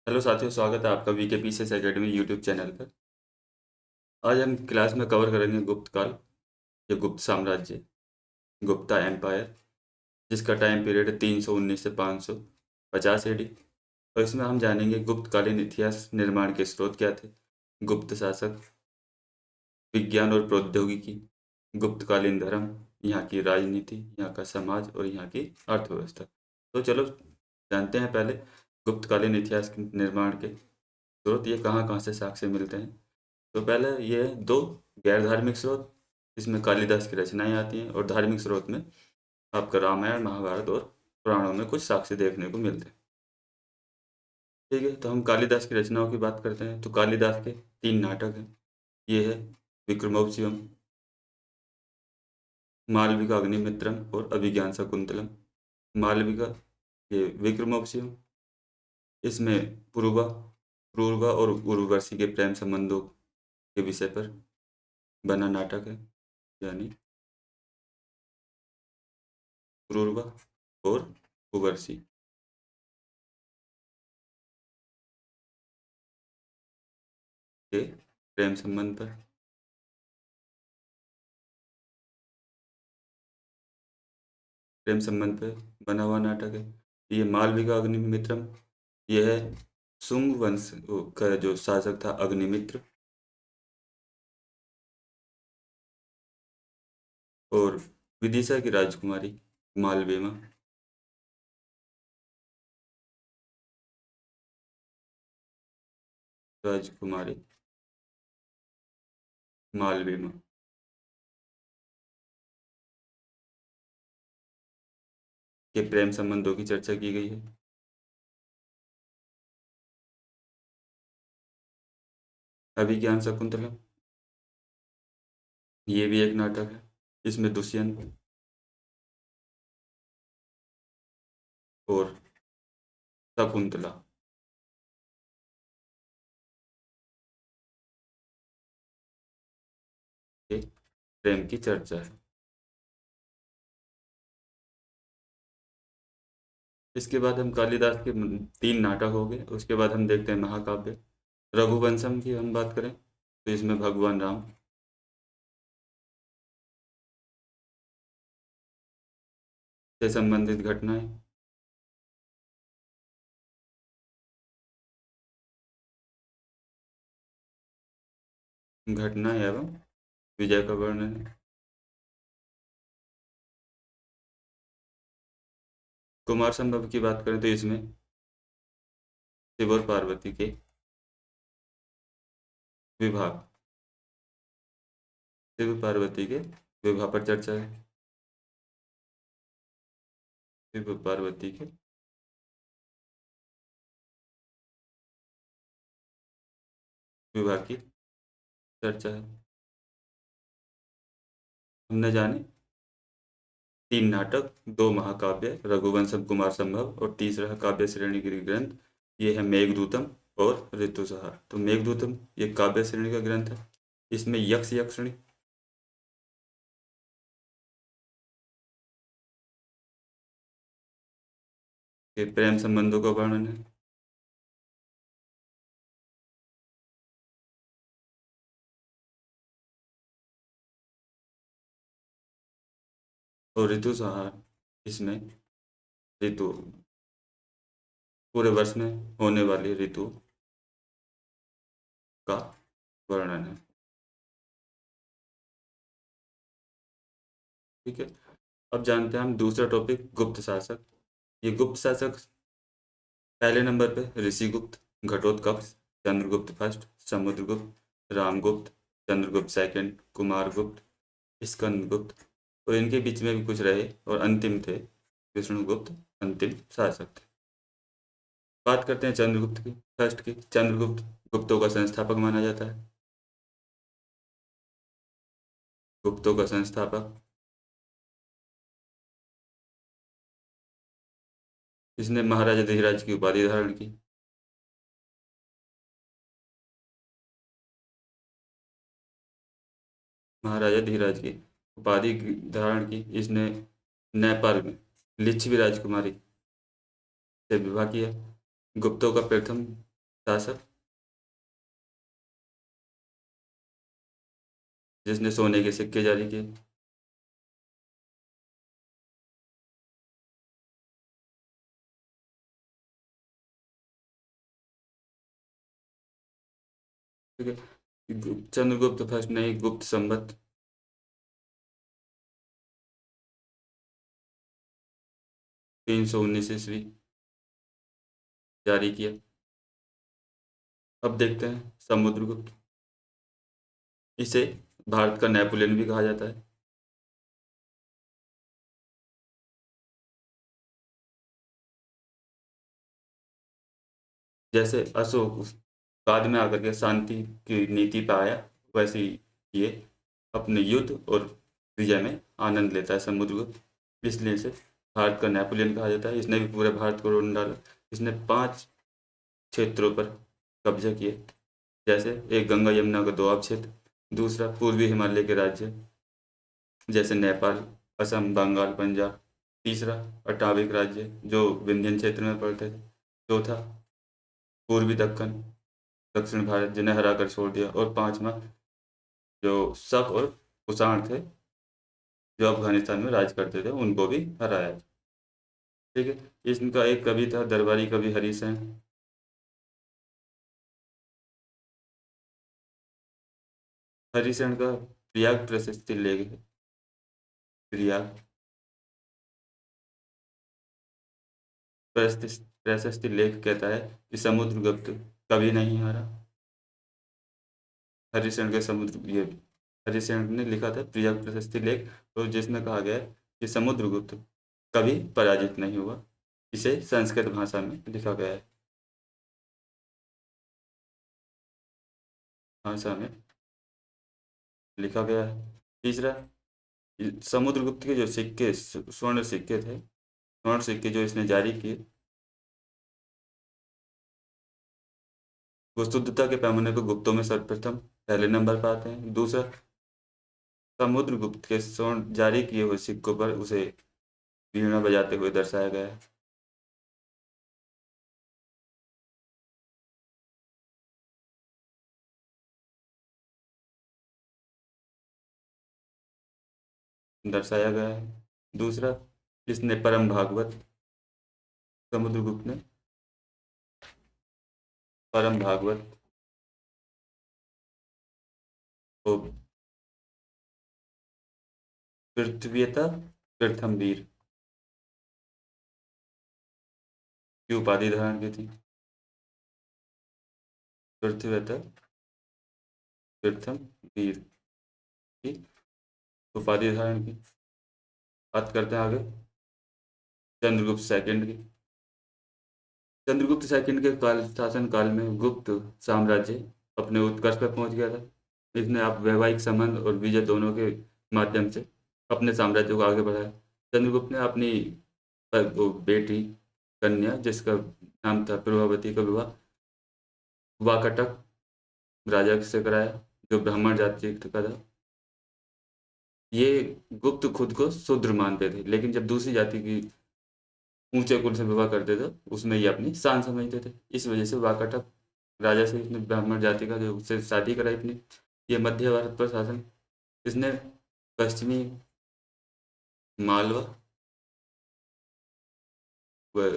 Hello साथियों, स्वागत है आपका VK PCS academy YouTube channel पर। आज हम क्लास में कवर करेंगे गुप्त काल या गुप्त साम्राज्य, गुप्ता एम्पायर, जिसका टाइम पीरियड है 319 से 550 एडी। और इसमें हम जानेंगे गुप्तकालीन इतिहास निर्माण के स्रोत क्या थे, गुप्त शासक, विज्ञान और प्रौद्योगिकी, गुप्तकालीन धर्म, यहाँ की राजनीति, यहाँ का समाज और यहाँ की अर्थव्यवस्था। तो चलो जानते हैं पहले गुप्तकालीन इतिहास के निर्माण के स्रोत, ये कहाँ कहाँ से साक्ष्य मिलते हैं। तो पहले ये दो गैर धार्मिक स्रोत, इसमें कालिदास की रचनाएं आती हैं, और धार्मिक स्रोत में आपका रामायण, महाभारत और पुराणों में कुछ साक्ष्य देखने को मिलते हैं। ठीक है, तो हम कालिदास की रचनाओं की बात करते हैं। तो कालिदास के 3 नाटक हैं। ये है विक्रमोर्वशीयम, मालविका अग्निमित्रम और अभिज्ञान शाकुंतलम। मालविका, ये विक्रमोर्वशीयम, इसमें पुरुवा पुरुरवा और उर्वशी के प्रेम संबंधों के विषय पर बना नाटक है, यानी पुरुरवा और उर्वशी के प्रेम संबंध पर। प्रेम संबंध पे बना हुआ नाटक है। ये मालविका अग्निमित्रम, ये है शुंग वंश का जो शासक था अग्निमित्र, और विदिशा की राजकुमारी मालवेमा। राजकुमारी मालवेमा के प्रेम संबंधों की चर्चा की गई है। अभिज्ञान शकुंतलम, ये भी एक नाटक है। इसमें दुष्यंत और शकुंतला के प्रेम की चर्चा है। इसके बाद हम कालिदास के 3 नाटक हो गए। उसके बाद हम देखते हैं महाकाव्य। रघुवंशम की हम बात करें तो इसमें भगवान राम से संबंधित घटनाएं, घटनाएं एवं विजय का वर्णन है। कुमार संभव की बात करें तो इसमें शिव और पार्वती के विवाह, शिव पार्वती के विवाह पर चर्चा है। शिव पार्वती के विवाह की चर्चा है। हमने जाने 3 नाटक, 2 महाकाव्य, रघुवंशम, कुमार संभव, और तीसरा काव्य श्रेणी की ग्रंथ, ये है मेघदूतम और ऋतुसंहार। तो मेघदूतम ये काव्य श्रेणी का ग्रंथ है। इसमें यक्ष यक्षिणी के प्रेम संबंधों का वर्णन है। और ऋतुसंहार, इसमें ऋतु, पूरे वर्ष में होने वाली ऋतु का वर्णन है। ठीक है, अब जानते हैं हम दूसरा टॉपिक, गुप्त शासक। ये गुप्त शासक पहले नंबर पे ऋषिगुप्त, घटोत्कच, चंद्रगुप्त फर्स्ट, समुद्रगुप्त, रामगुप्त, चंद्रगुप्त सेकंड, कुमारगुप्त, स्कंदगुप्त, और इनके बीच में भी कुछ रहे, और अंतिम थे विष्णुगुप्त, अंतिम शासक थे। बात करते हैं चंद्रगुप्त की, फर्स्ट की। चंद्रगुप्त गुप्तों का संस्थापक माना जाता है। गुप्तों का संस्थापक, इसने महाराजा धीराज की उपाधि धारण की। महाराजा धीराज की उपाधि धारण की इसने। नेपाल में लिच्छवी राजकुमारी से विवाह किया। गुप्तों का प्रथम शासक जिसने सोने के सिक्के जारी किए। ठीक है, चंद्रगुप्त फर्स्ट नहीं, गुप्त संवत 319 ईस्वी जारी किया। अब देखते हैं समुद्रगुप्त। इसे भारत का नेपोलियन भी कहा जाता है। जैसे अशोक बाद में आकर के शांति की नीति पे आया, वैसे ही ये अपने युद्ध और विजय में आनंद लेता है समुद्रगुप्त। इसलिए इसे भारत का नेपोलियन कहा जाता है। इसने भी पूरे भारत को रोन डाला। इसने 5 क्षेत्रों पर कब्जा किए। जैसे एक गंगा यमुना का दोआब क्षेत्र, दूसरा पूर्वी हिमालय के राज्य जैसे नेपाल, असम, बंगाल, पंजाब, तीसरा अटाविक राज्य जो विंध्यन क्षेत्र में पड़ते थे, चौथा पूर्वी दक्षिण भारत जिन्हें हरा कर छोड़ दिया, और पांचवा जो शक और कुषाण थे जो अफगानिस्तान में राज करते थे उनको भी हराया। ठीक है, इसका एक कवि था दरबारी कवि हरिसेन। हरिसेन का प्रयाग प्रशस्ति लेख है। प्रयाग प्रशस्ति लेख कहता है कि समुद्रगुप्त कभी नहीं हारा। हरिसेन के समुद्र ये हरिसेन ने लिखा था प्रयाग प्रशस्ति लेख, तो जिसमें कहा गया है कि समुद्रगुप्त कभी पराजित नहीं हुआ। इसे संस्कृत भाषा में लिखा गया है, भाषा में लिखा गया है। तीसरा, समुद्रगुप्त के जो सिक्के स्वर्ण सिक्के थे, स्वर्ण सिक्के जो इसने जारी किए, वो शुद्धता के पैमाने पर गुप्तों में सर्वप्रथम पहले नंबर पर आते हैं। दूसरा, समुद्रगुप्त के स्वर्ण जारी किए हुए सिक्कों पर उसे वीणा बजाते हुए दर्शाया गया है। दर्शाया गया है। दूसरा, इसने परम भागवत, समुद्रगुप्त ने परम भागवत को पृथ्वीतः प्रथम वीर की उपाधि धारण की थी। पृथ्वीतः प्रथम वीर की उपाधि धारण की। बात करते हैं आगे चंद्रगुप्त सेकंड की। चंद्रगुप्त सेकंड के शासन काल में गुप्त साम्राज्य अपने उत्कर्ष पर पहुंच गया था। इसने आप वैवाहिक संबंध और विजय दोनों के माध्यम से अपने साम्राज्य को आगे बढ़ाया। चंद्रगुप्त ने अपनी वो बेटी कन्या जिसका नाम था प्रभावती का विवाह वाकाटक राजा से कराया जो ब्राह्मण जाति का था। ये गुप्त खुद को शूद्र मानते थे, लेकिन जब दूसरी जाति की ऊंचे कुल से विवाह करते थे उसमें ये अपनी शान समझते थे। इस वजह से वाकाटक राजा से इसने ब्राह्मण जाति का जो उससे शादी कराई अपनी। ये मध्य भारत पर शासन इसने पश्चिमी मालवा व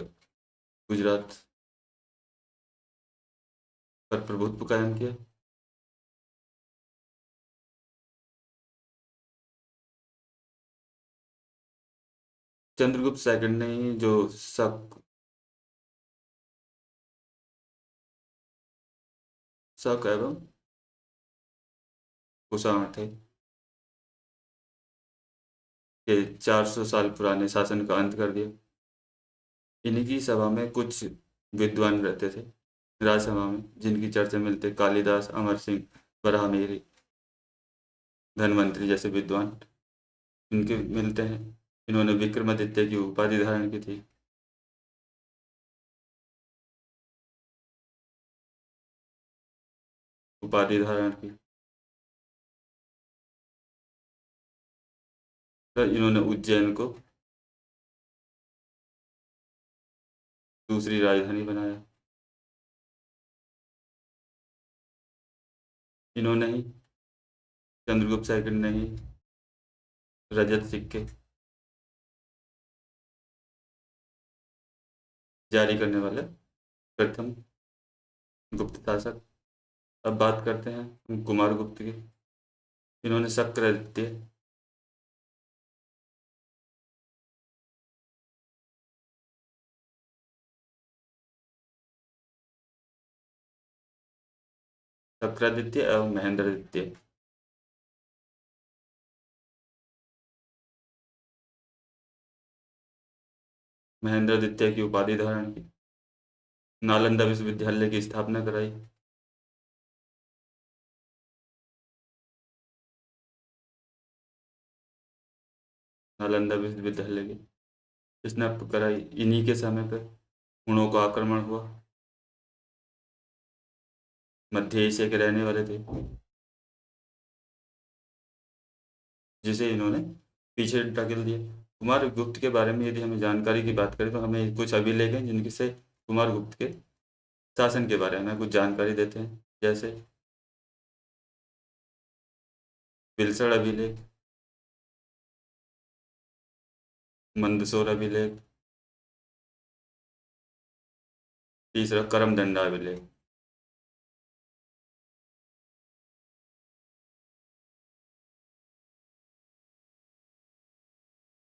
गुजरात पर प्रभुत्व कायम किया। चंद्रगुप्त सेकंड ने ही जो शक एवं कुषाण थे के 400 साल पुराने शासन का अंत कर दिया। इन्हीं की सभा में कुछ विद्वान रहते थे राजसभा में जिनकी चर्चा मिलते कालिदास, अमर सिंह, वराहमिहिर, धनवंतरी जैसे विद्वान इनके मिलते हैं। इन्होंने विक्रमादित्य की उपाधि धारण की थी। उपाधि धारण की तो इन्होंने उज्जैन को दूसरी राजधानी बनाया। इन्होंने ही चंद्रगुप्त सेकंड ने ही रजत सिक्के जारी करने वाले प्रथम गुप्त शासक। अब बात करते हैं कुमार गुप्त की। इन्होंने शक्रादित्य शक्रादित्य एवं महेंद्रादित्य महेंद्रादित्य की उपाधि धारण की। नालंदा विश्वविद्यालय की स्थापना कराई। नालंदा विश्वविद्यालय की इसने कराई। इन्हीं के समय पर हुणों का आक्रमण हुआ। मध्य एशिया के रहने वाले थे जिसे इन्होंने पीछे ढकेल दिया। कुमार गुप्त के बारे में यदि हमें जानकारी की बात करें तो हमें कुछ अभिलेख हैं जिनकी से कुमार गुप्त के शासन के बारे में कुछ जानकारी देते हैं। जैसे बिलसड़ अभिलेख, मंदसौर अभिलेख, तीसरा करमदंडा अभिलेख।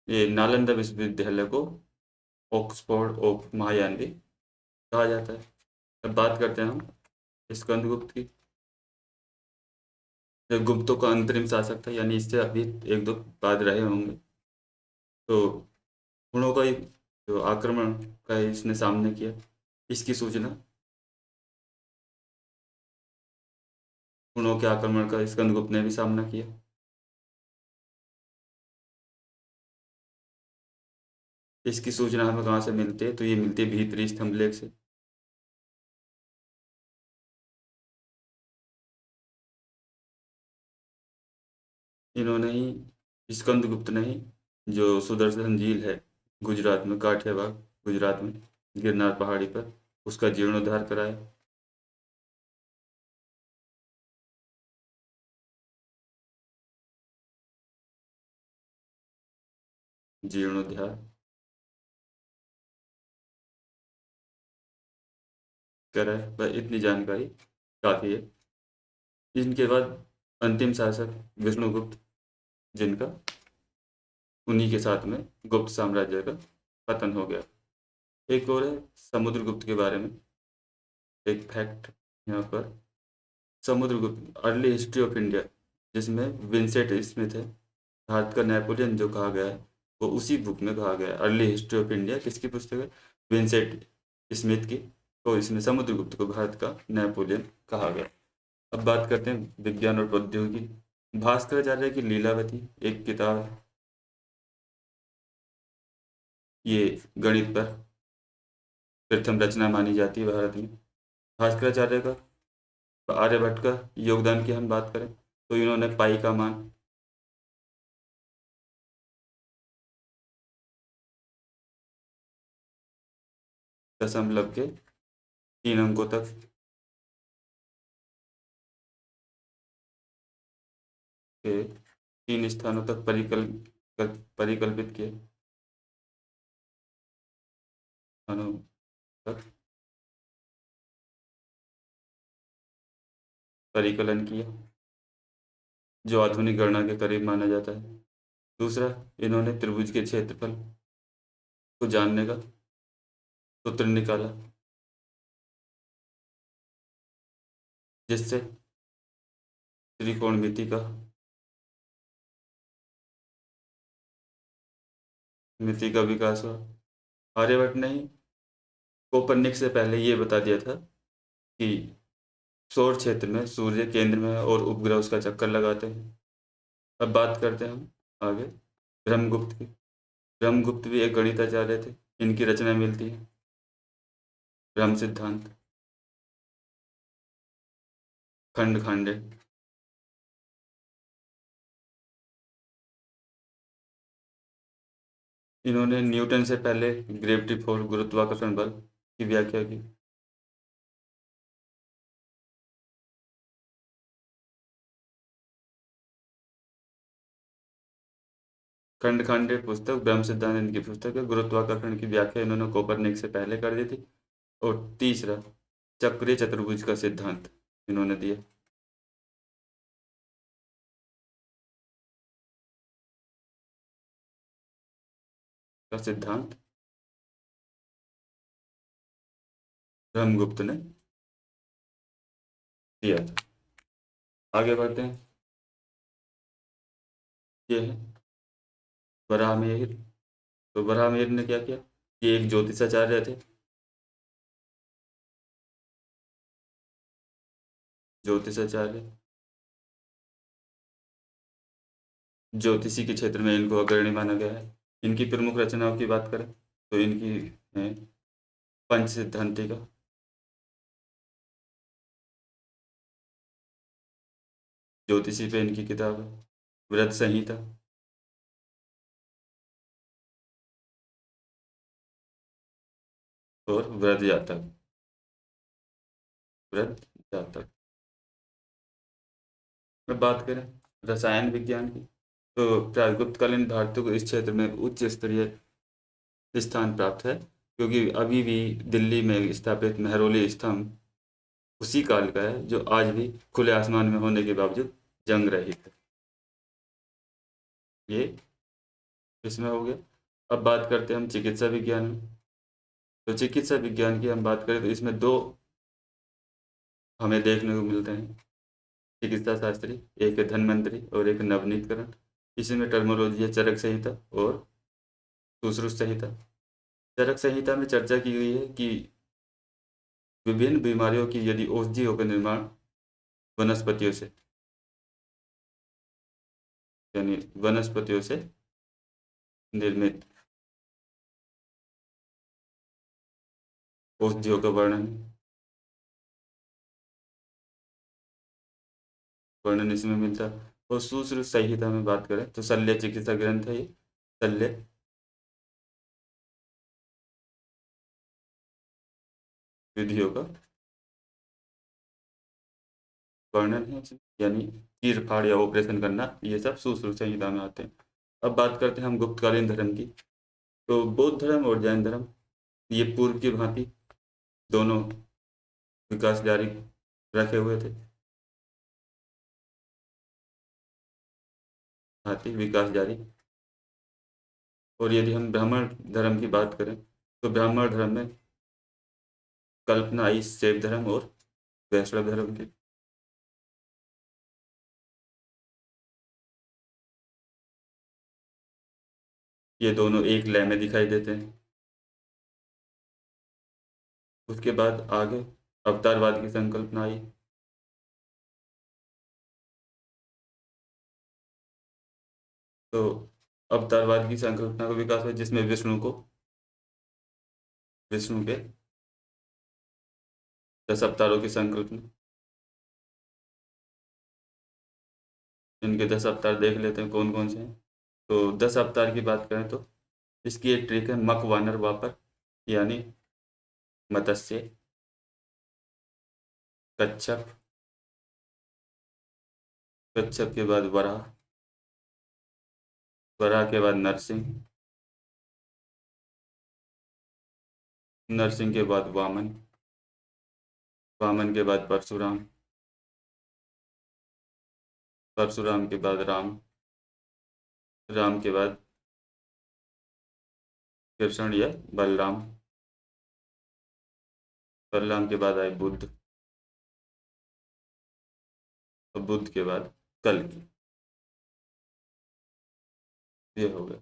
ये नालंदा विश्वविद्यालय को ऑक्सफोर्ड ऑफ महायान भी कहा जाता है। अब बात करते हैं हम स्कंदगुप्त की। जो गुप्तों का अंतरिम शासक था, यानी इससे अभी एक दो बाद रहे होंगे। तो हुणों का एक जो आक्रमण का इसने सामने किया, इसकी सूचना हुणों के आक्रमण का स्कंदगुप्त ने भी सामना किया। इसकी सूचना हमें कहाँ से मिलती है? तो ये मिलती है भीतरी स्तंभलेख से। इन्होंने ही स्कंदगुप्त ने ही जो सुदर्शन झील है गुजरात में, काठियावाड़ गुजरात में, गिरनार पहाड़ी पर, उसका जीर्णोद्धार कराया। जीर्णोद्धार कराया, बस इतनी जानकारी काफ़ी है। इनके बाद अंतिम शासक विष्णुगुप्त, जिनका उन्हीं के साथ में गुप्त साम्राज्य का पतन हो गया। एक और है समुद्रगुप्त के बारे में एक फैक्ट यहाँ पर। Samudragupta early history of India, जिसमें विंसेंट स्मिथ है, भारत का नेपोलियन जो कहा गया है, वो उसी बुक में कहा गया है। अर्ली हिस्ट्री ऑफ इंडिया किसकी पुस्तक है? विंसेंट स्मिथ की। तो इसमें समुद्रगुप्त को भारत का नेपोलियन कहा गया। अब बात करते हैं विज्ञान और प्रौद्योगिकी। भास्कराचार्य की लीलावती एक किताब है, ये गणित पर प्रथम रचना मानी जाती है भारत में। भास्कराचार्य का, आर्यभट्ट का योगदान की हम बात करें तो इन्होंने पाई का मान, दशमलव के 3 अंकों तक के 3 स्थानों तक परिकल्पित किए, स्थानों तक परिकलन किया, जो आधुनिक गणना के करीब माना जाता है। दूसरा, इन्होंने त्रिभुज के क्षेत्रफल को जानने का सूत्र निकाला, जिससे त्रिकोणमिति का मिति का विकास हुआ। आर्यभट्ट ने ही कोपरनिक से पहले ये बता दिया था कि सौर क्षेत्र में सूर्य केंद्र में है और उपग्रह उसका चक्कर लगाते हैं। अब बात करते हैं हम आगे ब्रह्मगुप्त की। ब्रह्मगुप्त भी एक गणिताचार्य थे। इनकी रचना मिलती है ब्रह्म सिद्धांत, खंड खांडे। इन्होंने न्यूटन से पहले ग्रेविटी फोर्स, गुरुत्वाकर्षण बल की व्याख्या की। खंड खंडे पुस्तक ब्रह्म सिद्धांत इनकी पुस्तक है। गुरुत्वाकर्षण की व्याख्या इन्होंने कोपरनिक से पहले कर दी थी। और तीसरा, चक्रीय चतुर्भुज का सिद्धांत इन्होंने दिया। का सिद्धांत ब्रह्मगुप्त ने दिया था। आगे बढ़ते हैं। ये है वराहमिहिर। तो वराहमिहिर ने क्या किया? ये एक ज्योतिषाचार्य थे। ज्योतिषाचार्य, ज्योतिषी के क्षेत्र में इनको अग्रणी माना गया है। इनकी प्रमुख रचनाओं की बात करें तो इनकी है पंच सिद्धांतिका, ज्योतिषी पे इनकी किताब है। व्रत संहिता, और व्रत जातक। व्रत जातक में बात करें रसायन विज्ञान की, तो प्रागुप्तकालीन भारतीय को इस क्षेत्र में उच्च स्तरीय स्थान प्राप्त है, क्योंकि अभी भी दिल्ली में स्थापित मेहरौली स्तंभ उसी काल का है, जो आज भी खुले आसमान में होने के बावजूद जंग रहित है। ये इसमें हो गया। अब बात करते हैं हम चिकित्सा विज्ञान में। तो चिकित्सा विज्ञान की हम बात करें तो इसमें दो हमें देखने को मिलते हैं चिकित्सा शास्त्री, एक है धन्वंतरि और एक नवनीतकरण। इसमें टर्मोलॉजी है चरक संहिता और सुश्रुत संहिता। चरक संहिता में चर्चा की गई है कि विभिन्न बीमारियों की यदि औषधियों का निर्माण वनस्पतियों से, यानी वनस्पतियों से निर्मित औषधियों का वर्णन इसमें मिलता है। और सुश्रुत संहिता में बात करें तो शल्य चिकित्सा ग्रंथ है ये। शल्य विधियों का वर्णन है इसमें, यानी चीर फाड़ या ऑपरेशन करना, ये सब सुश्रुत संहिता में आते हैं। अब बात करते हैं हम गुप्तकालीन धर्म की। तो बौद्ध धर्म और जैन धर्म ये पूर्व की भांति दोनों विकास जारी रखे हुए थे। भांति विकास जारी। और यदि हम ब्राह्मण धर्म की बात करें तो ब्राह्मण धर्म में कल्पना आई शैव धर्म और वैष्णव धर्म की। ये दोनों एक लय में दिखाई देते हैं। उसके बाद आगे अवतारवाद की संकल्पना आई। तो अवतारवाद की संकल्पना का विकास हुआ जिसमें विष्णु के 10 अवतारों की संकल्पना। इनके 10 अवतार देख लेते हैं कौन कौन से हैं। तो 10 अवतार की बात करें तो इसकी एक ट्रिक है मक वानर वापर, यानी मत्स्य, कच्छप, कच्छप के बाद वराह, वराह के बाद नरसिंह, नरसिंह के बाद वामन, वामन के बाद परशुराम, परशुराम के बाद राम, राम के बाद कृष्ण या बलराम, बलराम के बाद आए बुद्ध, और बुद्ध के बाद कल्कि। ये हो गया।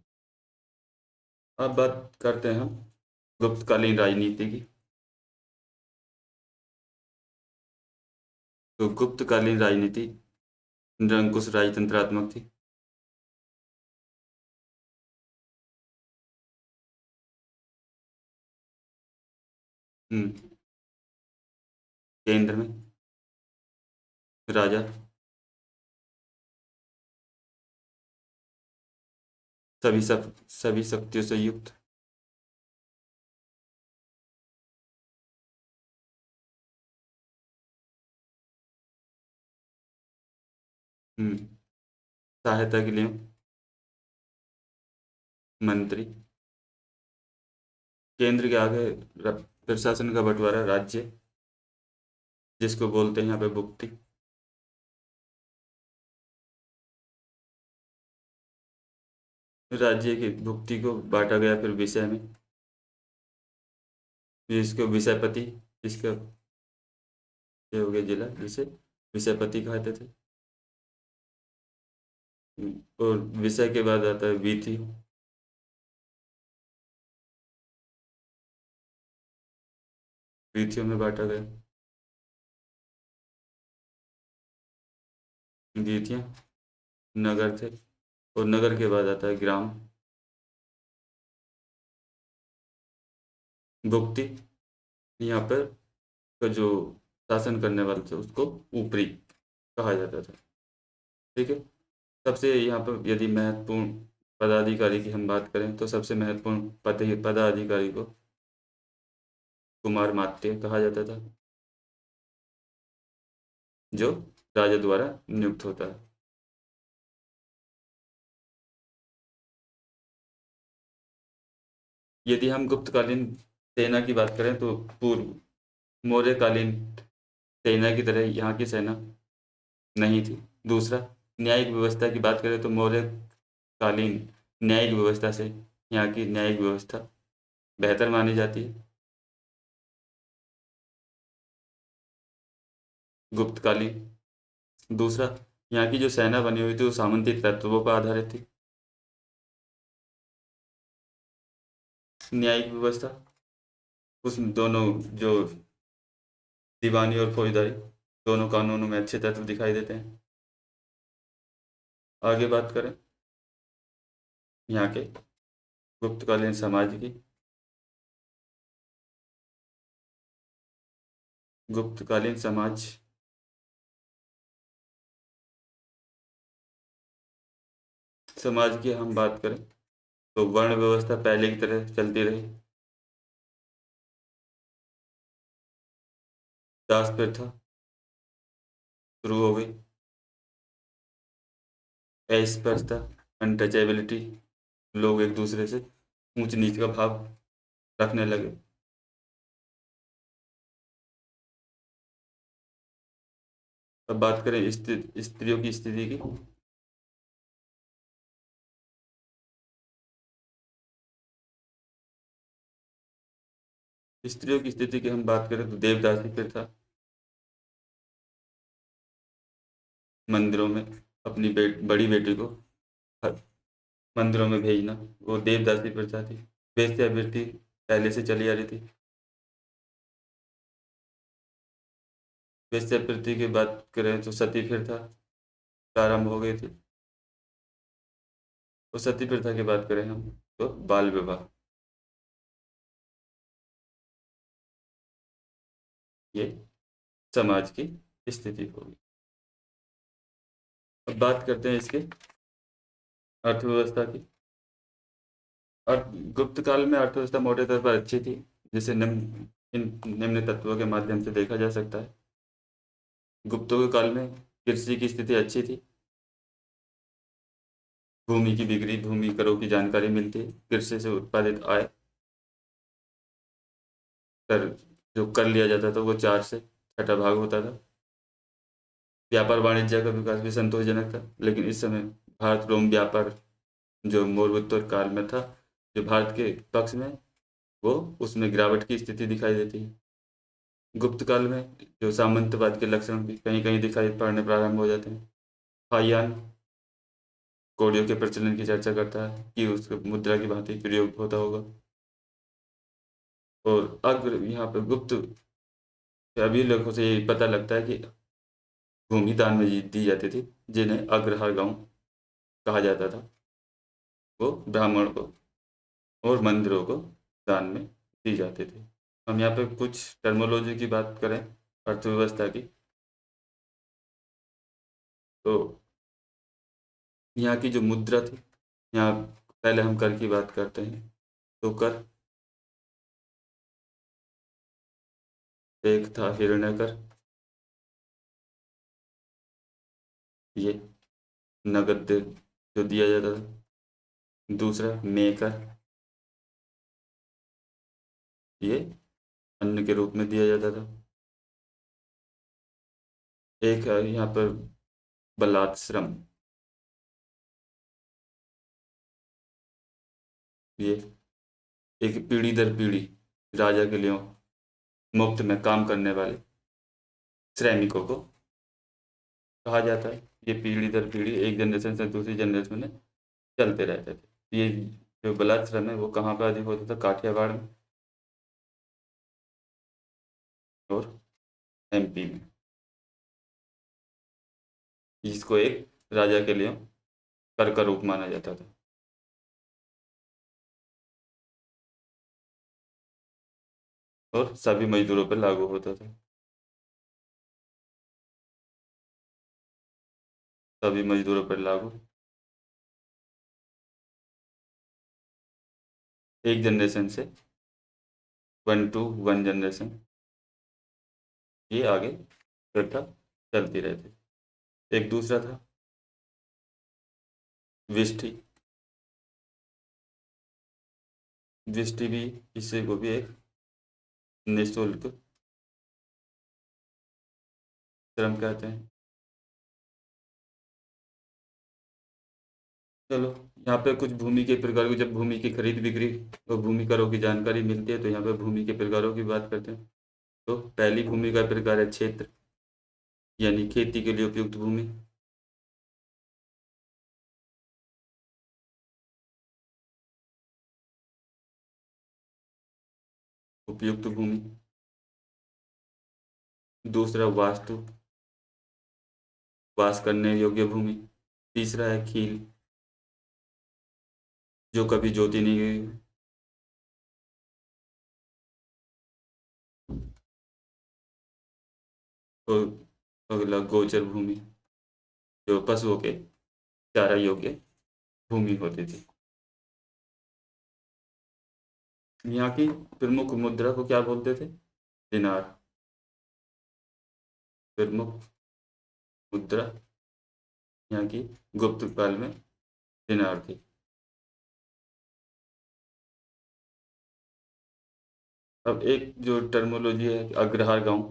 अब बात करते हैं हम गुप्तकालीन राजनीति की। तो गुप्तकालीन राजनीति निरंकुश राजतंत्रात्मक थी। हम्म, केंद्र में राजा, सभी शक्तियों से युक्त। हम्म, सहायता के लिए मंत्री। केंद्र के आगे प्रशासन का बंटवारा राज्य, जिसको बोलते हैं यहाँ पे भुक्ति। राज्य की भुक्ति को बांटा गया फिर विषय में, जिसको विषयपति, इसका ये हो गया जिला, जिसे विषयपति कहते थे। और विषय के बाद आता है वीथी। वीथियों में बांटा गया। वीथियाँ नगर थे, और नगर के बाद आता है ग्राम। भुक्ति, यहाँ पर का जो शासन करने वाले थे उसको ऊपरी कहा जाता था। ठीक है। सबसे यहाँ पर यदि महत्वपूर्ण पदाधिकारी की हम बात करें तो सबसे महत्वपूर्ण पदाधिकारी को कुमार मात्य कहा जाता था, जो राजा द्वारा नियुक्त होता है। यदि हम गुप्तकालीन सेना की बात करें तो पूर्व मौर्यकालीन सेना की तरह यहाँ की सेना नहीं थी। दूसरा, न्यायिक व्यवस्था की बात करें तो मौर्यकालीन न्यायिक व्यवस्था से यहाँ की न्यायिक व्यवस्था बेहतर मानी जाती है। गुप्तकालीन। दूसरा, यहाँ की जो सेना बनी हुई थी वो सामंती तत्वों पर आधारित थी। न्यायिक व्यवस्था, उस दोनों जो दीवानी और फौजदारी दोनों कानूनों में अच्छे तत्व दिखाई देते हैं। आगे बात करें यहाँ के गुप्तकालीन समाज की। गुप्तकालीन समाज, समाज की हम बात करें तो वर्ण व्यवस्था पहले की तरह चलती रही। दास प्रथा शुरू हो गई। अस्पृश्यता, अनटचेबिलिटी, लोग एक दूसरे से ऊंच नीच का भाव रखने लगे। अब बात करें स्त्रियों की स्थिति की। स्त्रियों की स्थिति की हम बात करें तो देवदासी प्रथा, मंदिरों में अपनी बड़ी बेटी को हर मंदिरों में भेजना, वो देवदासी प्रथा थी। वेश्यावृत्ति पहले से चली आ रही थी। वेश्यावृत्ति की बात करें तो सती प्रथा प्रारंभ हो गई थी। और सती प्रथा की बात करें हम तो बाल विवाह, ये समाज की स्थिति होगी। अब बात करते हैं इसके अर्थव्यवस्था की। और गुप्त काल में अर्थव्यवस्था मोटे तौर पर अच्छी थी, जिसे निम्न तत्वों के माध्यम से देखा जा सकता है। गुप्तों के काल में कृषि की स्थिति अच्छी थी। भूमि की बिक्री, भूमि करों की जानकारी मिलती है। कृषि से उत्पादित आय कर जो कर लिया जाता था वो 4 से 6 भाग होता था। व्यापार वाणिज्य का विकास भी संतोषजनक था, लेकिन इस समय भारत रोम व्यापार जो मौर्योत्तर काल में था, जो भारत के पक्ष में, वो उसमें गिरावट की स्थिति दिखाई देती है। गुप्त काल में जो सामंतवाद के लक्षण भी कहीं कहीं दिखाई पड़ने प्रारंभ हो जाते हैं। हायान कौड़ियों के प्रचलन की चर्चा करता है कि उसके मुद्रा की भांति प्रयोग होता होगा। और अग्र यहाँ पर गुप्त अभी लोगों से ये पता लगता है कि भूमि दान में दी जाती थी, जिन्हें अग्रहार गांव कहा जाता था। वो ब्राह्मण को और मंदिरों को दान में दी जाते थे। हम यहाँ पे कुछ टर्मोलॉजी की बात करें अर्थव्यवस्था की, तो यहाँ की जो मुद्रा थी, यहाँ पहले हम कर की बात करते हैं तो कर एक था हिरण्य कर। ये नगद जो दिया जाता था। दूसरा मेकर, ये अन्न के रूप में दिया जाता था। एक है यहाँ पर बलात्श्रम, ये एक पीढ़ी दर पीढ़ी राजा के लिए मुफ्त में काम करने वाले श्रमिकों को कहा जाता है। ये पीढ़ी दर पीढ़ी एक जनरेशन से दूसरी जनरेशन में चलते रहते थे। ये जो बलात्श्रम है वो कहाँ पर अधिक होता था? काठियावाड़ में और एमपी में। इसको एक राजा के लिए कर का रूप माना जाता था। और सभी मजदूरों पर लागू होता था। सभी मजदूरों पर लागू। एक जनरेशन से, वन टू वन जनरेशन, ये आगे प्रथा चलती रहती। एक दूसरा था विष्ठी। विष्ठी भी, इसे को भी एक निःशुल्क श्रम कहते हैं। चलो, यहाँ पे कुछ भूमि के प्रकार की, जब भूमि की खरीद बिक्री और भूमि करों की जानकारी मिलती है तो यहाँ पे भूमि के प्रकारों की बात करते हैं। तो पहली भूमि का प्रकार है क्षेत्र, यानी खेती के लिए उपयुक्त भूमि। उपयुक्त भूमि। दूसरा वास्तु, वास करने योग्य भूमि। तीसरा है खील, जो कभी जोती नहीं गई। और अगला गोचर भूमि, जो पशुओं के चारा योग्य भूमि होती थी। यहाँ की प्रमुख मुद्रा को क्या बोलते थे? दिनार। प्रमुख मुद्रा यहाँ की गुप्त काल में दिनार थी। अब एक जो टर्मोलॉजी है अग्रहार गांव,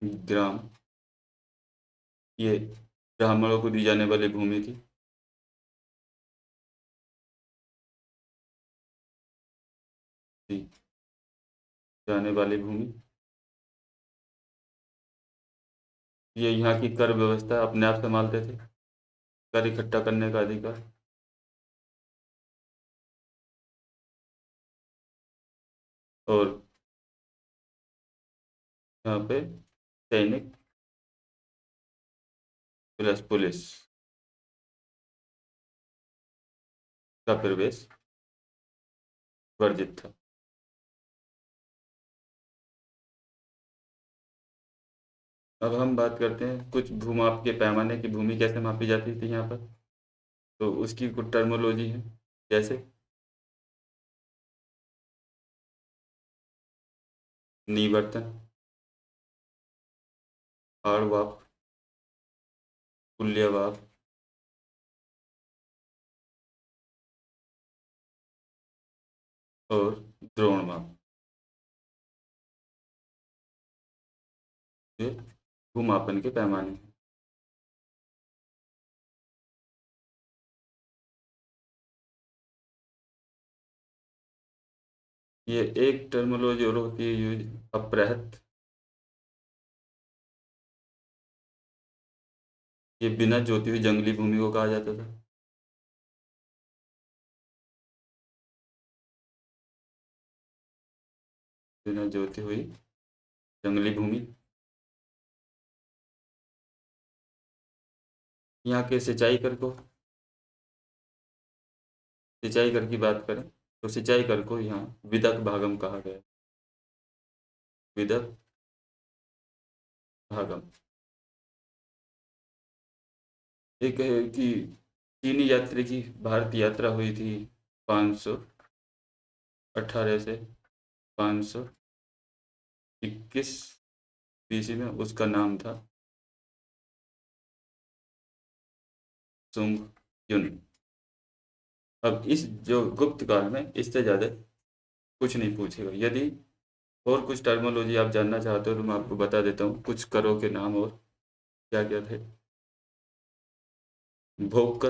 ग्राम, ये ब्राह्मणों को दी जाने वाली भूमि थी। दी जाने वाली भूमि। ये यहाँ की कर व्यवस्था अपने आप संभालते थे। कर इकट्ठा करने का अधिकार। और यहाँ पे सैनिक प्लस पुलिस का प्रवेश वर्जित था। अब हम बात करते हैं कुछ भूमाप के पैमाने की, भूमि कैसे मापी जाती थी यहाँ पर। तो उसकी कुछ टर्मोलॉजी है, जैसे नीवर्तन, आड़वाप, तुल्यवाप, और द्रोणमाप। ये भूमापन के पैमाने हैं। ये एक टर्मोलॉजी और होती है यूज, अप्रहत। ये बिना जोती हुई जंगली भूमि को कहा जाता था। बिना जोती हुई जंगली भूमि। यहाँ के सिंचाई कर को, सिंचाई कर की बात करें तो सिंचाई कर को यहाँ विदक भागम कहा गया है। विदक भागम। एक है कि चीनी यात्री की भारत यात्रा हुई थी 518 से 521 BC में। उसका नाम था सुंग युन। अब इस जो गुप्त काल में इससे ज़्यादा कुछ नहीं पूछेगा। यदि और कुछ टर्मोलॉजी आप जानना चाहते हो तो मैं आपको बता देता हूँ कुछ करों के नाम और क्या क्या थे। भोग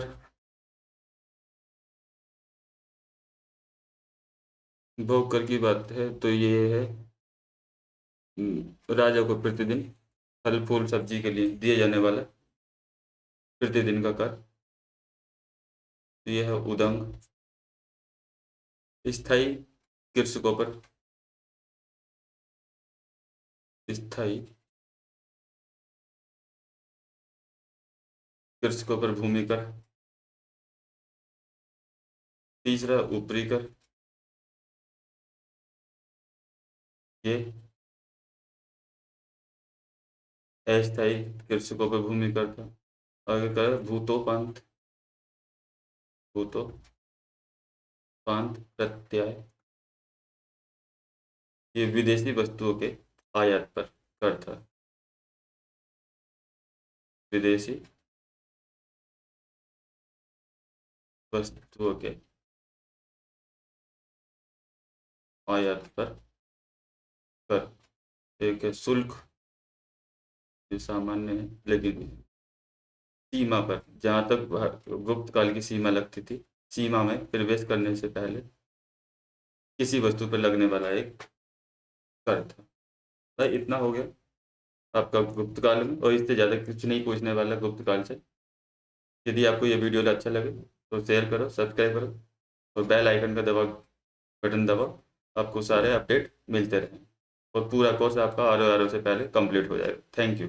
कर की बात है तो ये है राजा को प्रतिदिन फल फूल सब्जी के लिए दिए जाने वाला प्रतिदिन का कर। तो ये है उदंग। स्थायी कृषकों पर स्थायी कृषकों पर भूमि कर। तीसरा ऊपरी कर। ये अस्थायी कृषकों पर भूमि कर था। आगे का है भूतोपांत। भूतोपांत प्रत्यय। ये विदेशी वस्तुओं के आयात पर कर था। विदेशी वस्तुओं के आयात पर कर। एक है शुल्क, जो सामान्य है लेकिन सीमा पर, जहाँ तक गुप्त काल की सीमा लगती थी, सीमा में प्रवेश करने से पहले किसी वस्तु पर लगने वाला एक कर था। भाई इतना हो गया आपका गुप्त काल में, और इससे ज़्यादा कुछ नहीं पूछने वाला गुप्त काल से। यदि आपको ये वीडियो अच्छा लगे तो शेयर करो, सब्सक्राइब करो और बेल आइकन का बटन दबाओ। आपको सारे अपडेट मिलते रहें और पूरा कोर्स आपका आर ओ से पहले कंप्लीट हो जाएगा। Thank you.